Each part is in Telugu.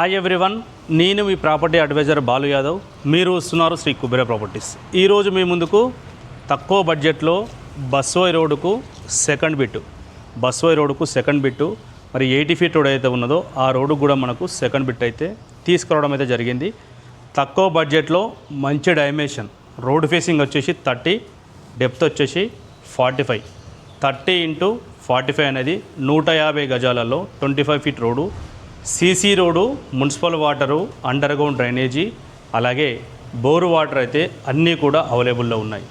హాయ్ ఎవ్రీవన్, నేను మీ ప్రాపర్టీ అడ్వైజర్ బాలు యాదవ్. మీరు వస్తున్నారు శ్రీ కుబేర ప్రాపర్టీస్. ఈరోజు మీ ముందుకు తక్కువ బడ్జెట్లో బస్వాయి రోడ్డుకు సెకండ్ బిట్టు మరి 80 ఫీట్ రోడ్ అయితే ఉన్నదో ఆ రోడ్డు కూడా మనకు సెకండ్ బిట్ అయితే తీసుకురావడం అయితే జరిగింది. తక్కువ బడ్జెట్లో మంచి డైమెన్షన్ రోడ్ ఫేసింగ్ వచ్చేసి 30, డెప్త్ వచ్చేసి 45. 30x45 అనేది 150 గజాలలో 25 feet road, CC road, municipal water, under ground drainage, అలాగే బోరు వాటర్ అయితే అన్నీ కూడా అవైలబుల్లో ఉన్నాయి.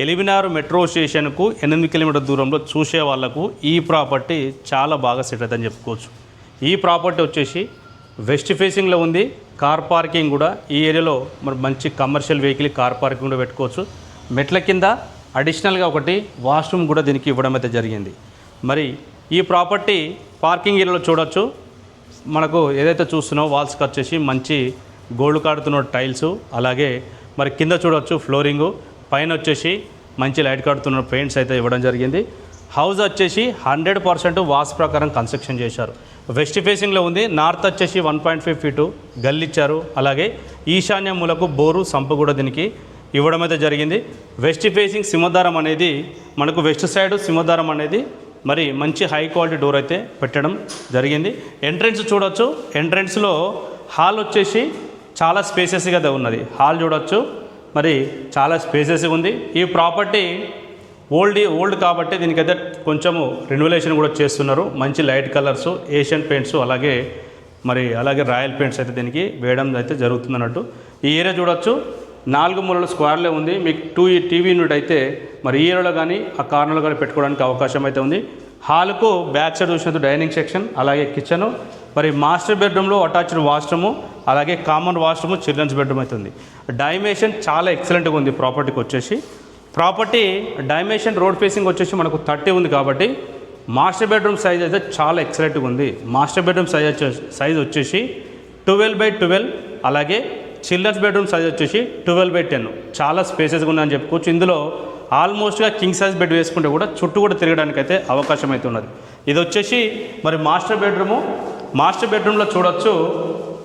ఎలిమినార్ మెట్రో స్టేషన్కు 8 కిలోమీటర్ దూరంలో చూసే వాళ్లకు ఈ ప్రాపర్టీ చాలా బాగా సెట్ అవుతుందని చెప్పుకోవచ్చు. ఈ ప్రాపర్టీ వచ్చేసి వెస్ట్ ఫేసింగ్లో ఉంది. కార్ పార్కింగ్ కూడా ఈ ఏరియాలో మరి మంచి కమర్షియల్ వెహికల్ కార్ పార్కింగ్ కూడా పెట్టుకోవచ్చు. మెట్ల కింద అడిషనల్గా ఒకటి వాష్రూమ్ కూడా దీనికి ఇవ్వడం అయితే జరిగింది. మరి ఈ ప్రాపర్టీ పార్కింగ్ ఏరియాలో చూడొచ్చు. మనకు ఏదైతే చూస్తున్నామో వాల్స్కి వచ్చేసి మంచి గోల్డ్ కాడుతున్న టైల్స్, అలాగే మరి కింద చూడొచ్చు ఫ్లోరింగు, పైన వచ్చేసి మంచి లైట్ కాడుతున్న పెయింట్స్ అయితే ఇవ్వడం జరిగింది. హౌస్ వచ్చేసి 100% వాస్తు ప్రకారం కన్స్ట్రక్షన్ చేశారు. వెస్ట్ ఫేసింగ్లో ఉంది. నార్త్ వచ్చేసి 1.5 ఫీటు గల్లిచ్చారు. అలాగే ఈశాన్య మూలకు బోరు సంపు కూడా దీనికి ఇవ్వడం అయితే జరిగింది. వెస్ట్ ఫేసింగ్ సింహద్వారం అనేది మనకు వెస్ట్ సైడ్ సింహద్వారం అనేది మరి మంచి హై క్వాలిటీ డోర్ అయితే పెట్టడం జరిగింది. ఎంట్రన్స్ చూడొచ్చు. ఎంట్రన్స్లో హాల్ వచ్చేసి చాలా స్పేసెస్గా ఉన్నది. హాల్ చూడొచ్చు, మరి చాలా స్పేసెస్గా ఉంది. ఈ ప్రాపర్టీ ఓల్డ్ కాబట్టి దీనికైతే కొంచెము రెన్యువలేషన్ కూడా చేస్తున్నారు. మంచి లైట్ కలర్స్, ఏషియన్ పెయింట్స్, అలాగే రాయల్ పెయింట్స్ అయితే దీనికి వేయడం అయితే జరుగుతుంది అన్నట్టు. ఈ ఏరియా చూడొచ్చు, 4 మూలల స్క్వేర్లే ఉంది. మీకు 2 టీవీ యూనిట్ అయితే మరి ఈ ఏరియాలో కానీ ఆ కార్నర్లో కానీ పెట్టుకోవడానికి అవకాశం అయితే ఉంది. హాల్కు బ్యాక్ సైడ్ చూసినట్టు డైనింగ్ సెక్షన్, అలాగే కిచెను, మరి మాస్టర్ బెడ్రూమ్లో అటాచ్డ్ వాష్రూము, అలాగే కామన్ వాష్రూము, చిల్డ్రన్స్ బెడ్రూమ్ అయితే ఉంది. డైమెన్షన్ చాలా ఎక్సలెంట్గా ఉంది ప్రాపర్టీకి వచ్చేసి. ప్రాపర్టీ డైమెన్షన్ రోడ్ ఫేసింగ్ వచ్చేసి మనకు 30 ఉంది కాబట్టి మాస్టర్ బెడ్రూమ్ సైజ్ అయితే చాలా ఎక్సలెంట్గా ఉంది. మాస్టర్ బెడ్రూమ్ సైజ్ వచ్చేసి 12x12, అలాగే చిల్డ్రన్స్ బెడ్రూమ్ సైజ్ వచ్చేసి 12x10. చాలా స్పేసెస్గా ఉందని చెప్పుకోవచ్చు. ఇందులో ఆల్మోస్ట్గా కింగ్ సైజ్ బెడ్ వేసుకుంటే కూడా చుట్టూ కూడా తిరగడానికి అయితే అవకాశం అయితే ఉన్నది. ఇది వచ్చేసి మరి మాస్టర్ బెడ్రూమ్లో చూడొచ్చు,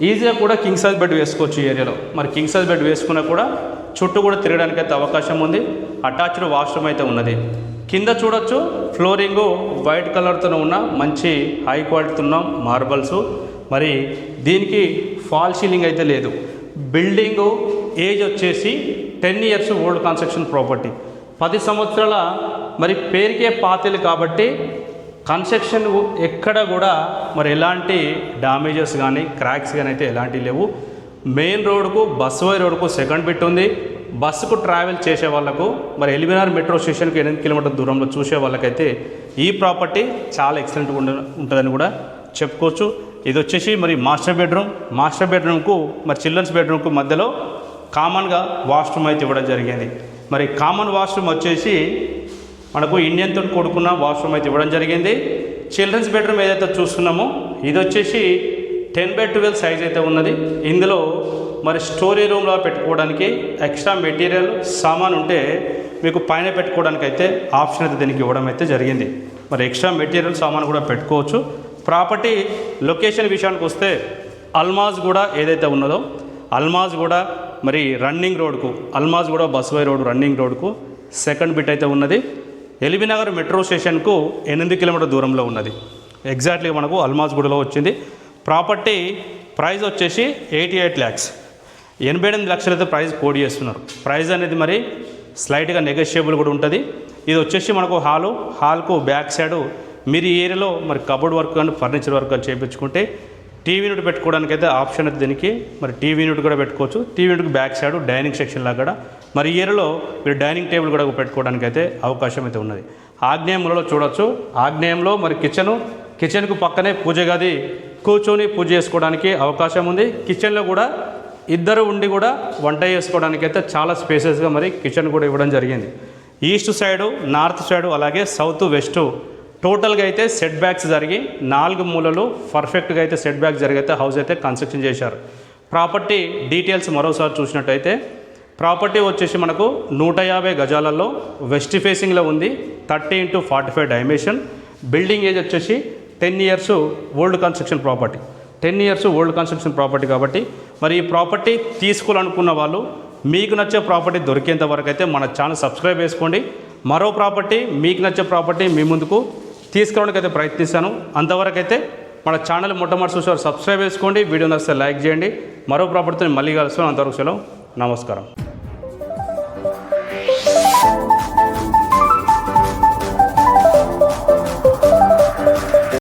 ఈజీగా కూడా కింగ్ సైజ్ బెడ్ వేసుకోవచ్చు ఈ ఏరియాలో. మరి కింగ్ సైజ్ బెడ్ వేసుకున్నా కూడా చుట్టూ కూడా తిరగడానికి అయితే అవకాశం ఉంది. అటాచ్డ్ వాష్రూమ్ అయితే ఉన్నది. కింద చూడొచ్చు ఫ్లోరింగు వైట్ కలర్తో ఉన్న మంచి హై క్వాలిటీతో ఉన్న మార్బల్స్. మరి దీనికి ఫాల్ సీలింగ్ అయితే లేదు. బిల్డింగు ఏజ్ వచ్చేసి 10 ఇయర్స్ ఓల్డ్ కన్స్ట్రక్షన్ ప్రాపర్టీ. 10 సంవత్సరాల మరి పేరుకే పాతలు కాబట్టి కన్స్ట్రక్షన్ ఎక్కడ కూడా మరి ఎలాంటి డ్యామేజెస్ కానీ క్రాక్స్ కానీ అయితే ఎలాంటివి లేవు. మెయిన్ రోడ్కు బస్వాయి రోడ్కు సెకండ్ బిట్ ఉంది. బస్సుకు ట్రావెల్ చేసే వాళ్ళకు మరి ఎలిమినార్ మెట్రో స్టేషన్కి 8 కిలోమీటర్ దూరంలో చూసే వాళ్ళకైతే ఈ ప్రాపర్టీ చాలా ఎక్సలెంట్గా ఉంటుందని కూడా చెప్పుకోవచ్చు. ఇది వచ్చేసి మరి మాస్టర్ బెడ్రూమ్కు మరి చిల్డ్రన్స్ బెడ్రూమ్కు మధ్యలో కామన్గా వాష్రూమ్ అయితే ఇవ్వడం జరిగింది. మరి కామన్ వాష్రూమ్ వచ్చేసి మనకు ఇండియన్తో కూడుకున్న వాష్రూమ్ అయితే ఇవ్వడం జరిగింది. చిల్డ్రన్స్ బెడ్రూమ్ ఏదైతే చూస్తున్నామో ఇది వచ్చేసి 10x12 సైజ్ అయితే ఉన్నది. ఇందులో మరి స్టోరీ రూమ్లో పెట్టుకోవడానికి ఎక్స్ట్రా మెటీరియల్ సామాన్ ఉంటే మీకు పైన పెట్టుకోవడానికి అయితే ఆప్షన్ అయితే దీనికి ఇవ్వడం అయితే జరిగింది. మరి ఎక్స్ట్రా మెటీరియల్ సామాన్ కూడా పెట్టుకోవచ్చు. ప్రాపర్టీ లొకేషన్ విషయానికి వస్తే అల్మాజ్ కూడా ఏదైతే ఉన్నదో అల్మాజ్ కూడా మరి రన్నింగ్ రోడ్కు బస్వాయి రోడ్ రన్నింగ్ రోడ్కు సెకండ్ బిట్ అయితే ఉన్నది. ఎల్బీనగర్ మెట్రో స్టేషన్కు 8 కిలోమీటర్ దూరంలో ఉన్నది. ఎగ్జాక్ట్లీగా మనకు అల్మాజ్ గూడలో వచ్చింది. ప్రాపర్టీ ప్రైస్ వచ్చేసి 88 lakhs, 88 లక్షలు అయితే ప్రైస్ కోడ్ చేస్తున్నారు. ప్రైస్ అనేది మరి స్లైట్గా నెగోషియబుల్ కూడా ఉంటుంది. ఇది వచ్చేసి మనకు హాల్కు బ్యాక్ సైడు మీరు ఈ ఏరియాలో మరి కబోర్డ్ వర్క్ కానీ ఫర్నిచర్ వర్క్ కానీ చేయించుకుంటే టీవీ యూనిట్ పెట్టుకోవడానికి అయితే ఆప్షన్ అయితే దీనికి మరి టీవీ యూనిట్ కూడా పెట్టుకోవచ్చు. టీవీ యూనిట్కి బ్యాక్ సైడ్ డైనింగ్ సెక్షన్ లాగా కూడా మరి ఈ ఏరియాలో మీరు డైనింగ్ టేబుల్ కూడా పెట్టుకోవడానికి అయితే అవకాశం అయితే ఉన్నది. ఆగ్నేయంలో చూడొచ్చు. ఆగ్నేయంలో మరి కిచెన్కు పక్కనే పూజ గది, కూర్చొని పూజ చేసుకోవడానికి అవకాశం ఉంది. కిచెన్లో కూడా ఇద్దరు ఉండి కూడా వంట చేసుకోవడానికి అయితే చాలా స్పేసెస్గా మరి కిచెన్ కూడా ఇవ్వడం జరిగింది. ఈస్ట్ సైడు, నార్త్ సైడు, అలాగే సౌత్ వెస్ట్ టోటల్గా అయితే సెట్ బ్యాక్స్ జరిగి 4 మూలలు పర్ఫెక్ట్గా అయితే సెట్ బ్యాక్ జరిగి అయితే హౌస్ అయితే కన్స్ట్రక్షన్ చేశారు. ప్రాపర్టీ డీటెయిల్స్ మరోసారి చూసినట్టయితే ప్రాపర్టీ వచ్చేసి మనకు 150 గజాలలో వెస్ట్ ఫేసింగ్లో ఉంది. 30x45 dimension. బిల్డింగ్ ఏజ్ వచ్చేసి 10 years old construction property. 10 years old construction property కాబట్టి మరి ఈ ప్రాపర్టీ తీసుకోవాలనుకున్న వాళ్ళు మీకు నచ్చే ప్రాపర్టీ దొరికేంత వరకు అయితే మన ఛానల్ సబ్స్క్రైబ్ చేసుకోండి. మరో ప్రాపర్టీ మీకు నచ్చే ప్రాపర్టీ మీ ముందుకు తీసుకురావడానికి అయితే ప్రయత్నిస్తాను. అంతవరకు అయితే మన ఛానల్ మొట్టమొదటి చూసేవారు సబ్స్క్రైబ్ చేసుకోండి. వీడియో నచ్చితే లైక్ చేయండి. మరో ప్రాపర్టీతో మళ్ళీ కలుస్తాను. అంతవరకు సెలవు. నమస్కారం.